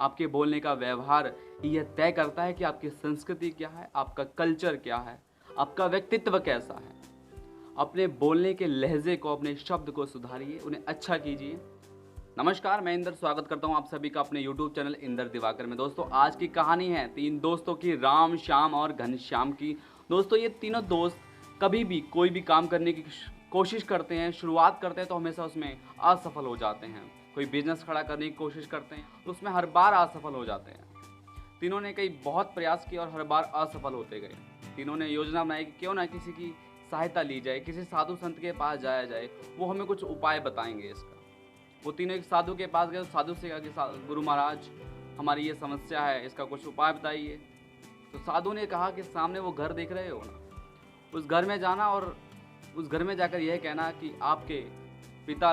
आपके बोलने का व्यवहार यह तय करता है कि आपकी संस्कृति क्या है, आपका कल्चर क्या है, आपका व्यक्तित्व कैसा है। अपने बोलने के लहजे को, अपने शब्द को सुधारिए, उन्हें अच्छा कीजिए। नमस्कार, मैं इंदर स्वागत करता हूं आप सभी का अपने YouTube चैनल इंदर दिवाकर में। दोस्तों, आज की कहानी है 3 दोस्तों की, राम, श्याम और घनश्याम की। दोस्तों, ये तीनों दोस्त कभी भी कोई भी काम करने की कोशिश करते हैं, शुरुआत करते हैं तो हमेशा उसमें असफल हो जाते हैं। कोई बिजनेस खड़ा करने की कोशिश करते हैं तो उसमें हर बार असफल हो जाते हैं। तीनों ने कई बहुत प्रयास किए और हर बार असफल होते गए। तीनों ने योजना बनाई कि क्यों ना किसी की सहायता ली जाए, किसी साधु संत के पास जाया जाए, वो हमें कुछ उपाय बताएंगे इसका। वो तीनों एक साधु के पास गए, उस साधु से कहा कि गुरु महाराज, हमारी ये समस्या है, इसका कुछ उपाय बताइए। तो साधु ने कहा कि सामने वो घर देख रहे हो ना, उस घर में जाना और उस घर में जाकर यह कहना कि आपके पिता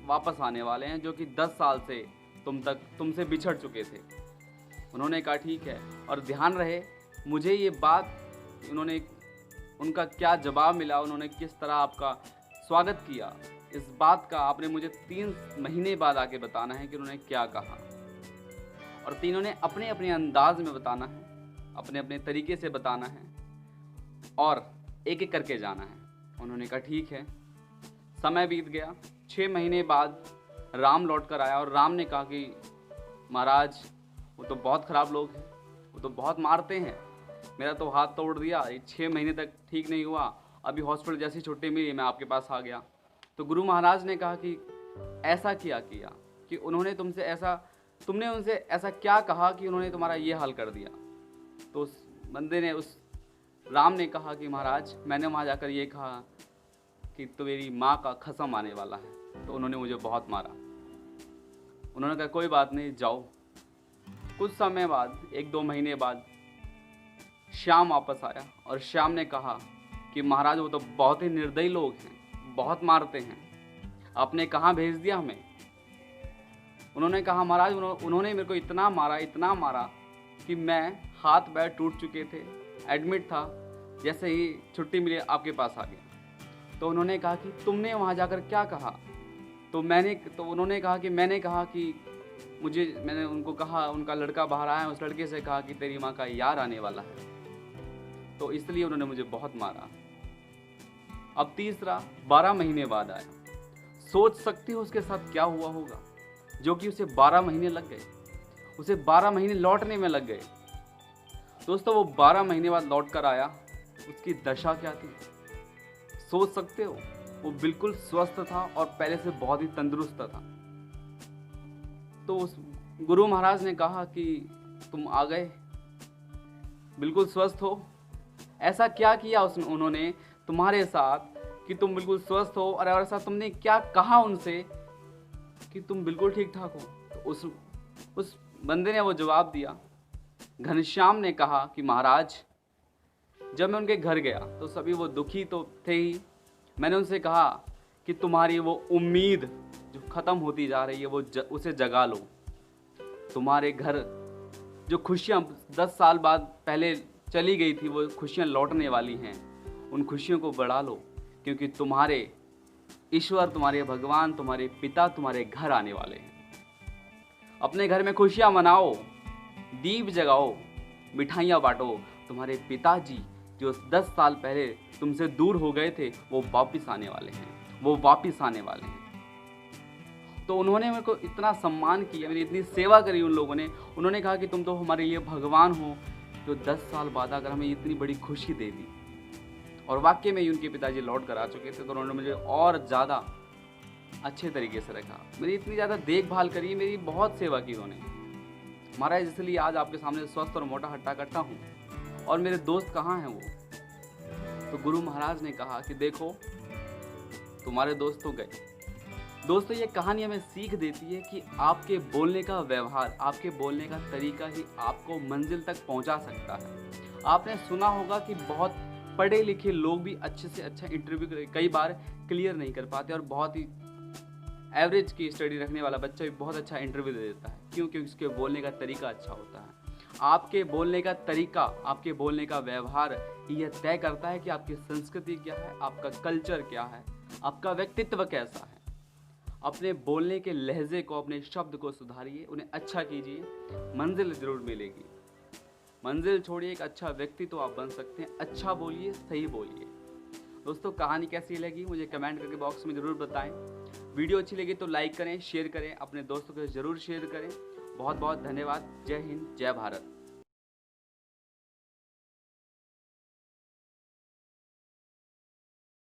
वापस आने वाले हैं, जो कि 10 साल से तुमसे बिछड़ चुके थे। उन्होंने कहा ठीक है, और ध्यान रहे मुझे ये बात, उनका क्या जवाब मिला, उन्होंने किस तरह आपका स्वागत किया, इस बात का आपने मुझे 3 महीने बाद आके बताना है कि उन्होंने क्या कहा। और तीनों ने अपने अपने अंदाज में बताना है, अपने अपने तरीके से बताना है और एक एक करके जाना है। उन्होंने कहा ठीक है। समय बीत गया। 6 महीने बाद राम लौट कर आया और राम ने कहा कि महाराज, वो तो बहुत ख़राब लोग हैं, वो तो बहुत मारते हैं, मेरा तो हाथ तोड़ दिया, 6 महीने तक ठीक नहीं हुआ, अभी हॉस्पिटल जैसी छुट्टी मिली मैं आपके पास आ गया। तो गुरु महाराज ने कहा कि ऐसा क्या किया कि तुमने उनसे ऐसा क्या कहा कि उन्होंने तुम्हारा ये हाल कर दिया। तो उस बंदे ने, उस राम ने कहा कि महाराज, मैंने वहाँ जाकर ये कहा कि तो मेरी माँ का खसम आने वाला है, तो उन्होंने मुझे बहुत मारा। उन्होंने कहा कोई बात नहीं, जाओ। कुछ समय बाद, 1-2 महीने बाद श्याम वापस आया और श्याम ने कहा कि महाराज, वो तो बहुत ही निर्दयी लोग हैं, बहुत मारते हैं, आपने कहाँ भेज दिया हमें। उन्होंने कहा महाराज, उन्होंने मेरे को इतना मारा कि मैं हाथ पैर टूट चुके थे, एडमिट था, जैसे ही छुट्टी मिली आपके पास आ गया। तो उन्होंने कहा कि तुमने वहाँ जाकर क्या कहा। तो उन्होंने कहा कि मैंने कहा कि मैंने उनको कहा, उनका लड़का बाहर आया, उस लड़के से कहा कि तेरी माँ का यार आने वाला है, तो इसलिए उन्होंने मुझे बहुत मारा। अब तीसरा 12 महीने बाद आया। सोच सकते हो उसके साथ क्या हुआ होगा, जो कि उसे 12 महीने लग गए, उसे 12 महीने लौटने में लग गए। दोस्तों, वो 12 महीने बाद लौट कर आया, उसकी दशा क्या थी सोच सकते हो। वो बिल्कुल स्वस्थ था और पहले से बहुत ही तंदुरुस्त था। तो उस गुरु महाराज ने कहा कि तुम आ गए, बिल्कुल स्वस्थ हो, ऐसा क्या किया उन्होंने तुम्हारे साथ कि तुम बिल्कुल स्वस्थ हो, और ऐसा तुमने क्या कहा उनसे कि तुम बिल्कुल ठीक ठाक हो। तो उस बंदे ने वो जवाब दिया। घनश्याम ने कहा कि महाराज, जब मैं उनके घर गया तो सभी वो दुखी तो थे ही। मैंने उनसे कहा कि तुम्हारी वो उम्मीद जो ख़त्म होती जा रही है, उसे जगा लो। तुम्हारे घर जो खुशियाँ 10 साल बाद पहले चली गई थी, वो खुशियाँ लौटने वाली हैं, उन खुशियों को बढ़ा लो, क्योंकि तुम्हारे ईश्वर, तुम्हारे भगवान, तुम्हारे पिता तुम्हारे घर आने वाले हैं। अपने घर में खुशियाँ मनाओ, दीप जगाओ, मिठाइयाँ बांटो। तुम्हारे पिताजी जो 10 साल पहले तुमसे दूर हो गए थे, वो वापस आने वाले हैं, तो उन्होंने मेरे को इतना सम्मान किया, मेरी इतनी सेवा करी उन लोगों ने। उन्होंने कहा कि तुम तो हमारे लिए भगवान हो, जो 10 साल बाद अगर हमें इतनी बड़ी खुशी दे दी। और वाकई में उनके पिताजी लौट कर आ चुके थे, तो उन्होंने मुझे और ज़्यादा अच्छे तरीके से रखा, मेरी इतनी ज़्यादा देखभाल करी, मेरी बहुत सेवा की उन्होंने। महाराज, इसलिए आज आपके सामने स्वस्थ और मोटा हट्टा कट्टा हूँ। और मेरे दोस्त कहाँ हैं वो। तो गुरु महाराज ने कहा कि देखो, तुम्हारे दोस्त तो गए। दोस्तों, ये कहानी हमें सीख देती है कि आपके बोलने का व्यवहार, आपके बोलने का तरीका ही आपको मंजिल तक पहुंचा सकता है। आपने सुना होगा कि बहुत पढ़े लिखे लोग भी अच्छे से अच्छा इंटरव्यू कई बार क्लियर नहीं कर पाते, और बहुत ही एवरेज की स्टडी रखने वाला बच्चा भी बहुत अच्छा इंटरव्यू दे देता है। क्यों? क्योंकि उसके बोलने का तरीका अच्छा होता है। आपके बोलने का तरीका, आपके बोलने का व्यवहार यह तय करता है कि आपकी संस्कृति क्या है, आपका कल्चर क्या है, आपका व्यक्तित्व कैसा है। अपने बोलने के लहजे को, अपने शब्द को सुधारिए, उन्हें अच्छा कीजिए, मंजिल ज़रूर मिलेगी। मंजिल छोड़िए, एक अच्छा व्यक्ति तो आप बन सकते हैं। अच्छा बोलिए, सही बोलिए। दोस्तों, कहानी कैसी लगी मुझे कमेंट करके बॉक्स में ज़रूर बताएं। वीडियो अच्छी लगी तो लाइक करें, शेयर करें, अपने दोस्तों के साथ ज़रूर शेयर करें। बहुत बहुत धन्यवाद। जय हिंद, जय भारत।